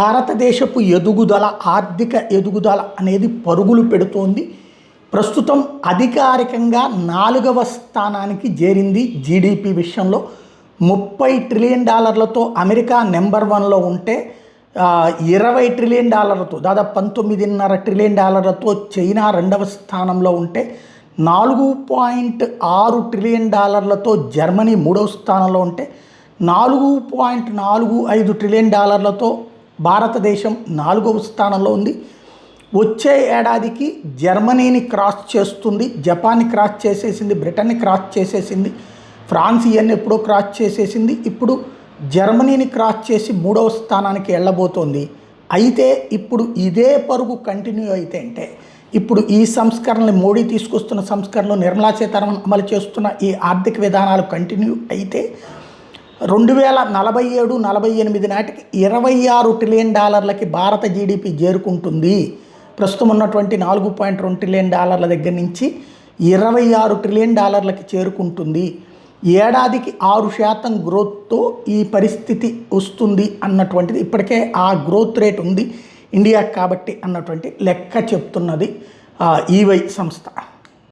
భారతదేశపు ఎదుగుదల ఆర్థిక ఎదుగుదల అనేది పరుగులు పెడుతోంది. ప్రస్తుతం అధికారికంగా 4వ స్థానానికి చేరింది. జీడిపి విషయంలో $30 ట్రిలియన్ అమెరికా నెంబర్ 1లో ఉంటే $20 ట్రిలియన్ దాదాపు $19.5 ట్రిలియన్ చైనా 2వ స్థానంలో ఉంటే 4.6 ట్రిలియన్ జర్మనీ 3వ స్థానంలో ఉంటే 4.45 ట్రిలియన్ భారతదేశం 4వ స్థానంలో ఉంది. వచ్చే ఏడాదికి జర్మనీని క్రాస్ చేస్తుంది, జపాన్ని క్రాస్ చేసేసింది, బ్రిటన్ని క్రాస్ చేసేసింది, ఫ్రాన్స్ ఇవన్నీ ఎప్పుడో క్రాస్ చేసేసింది. ఇప్పుడు జర్మనీని క్రాస్ చేసి 3వ స్థానానికి వెళ్ళబోతోంది. అయితే ఇప్పుడు ఇదే పరుగు కంటిన్యూ అయితే అంటే ఇప్పుడు ఈ సంస్కరణలు మోడీ తీసుకొస్తున్న సంస్కరణలు, నిర్మలా సీతారామన్ అమలు చేస్తున్న ఈ ఆర్థిక విధానాలు కంటిన్యూ అయితే 2047-48 నాటికి $26 ట్రిలియన్ భారత జీడిపి చేరుకుంటుంది. ప్రస్తుతం ఉన్నటువంటి $4.2 ట్రిలియన్ దగ్గర నుంచి $26 ట్రిలియన్ చేరుకుంటుంది. ఏడాదికి 6% గ్రోత్తో ఈ పరిస్థితి వస్తుంది అన్నటువంటిది ఇప్పటికే ఆ గ్రోత్ రేట్ ఉంది ఇండియా కాబట్టి అన్నటువంటి లెక్క చెప్తున్నది ఈవై సంస్థ.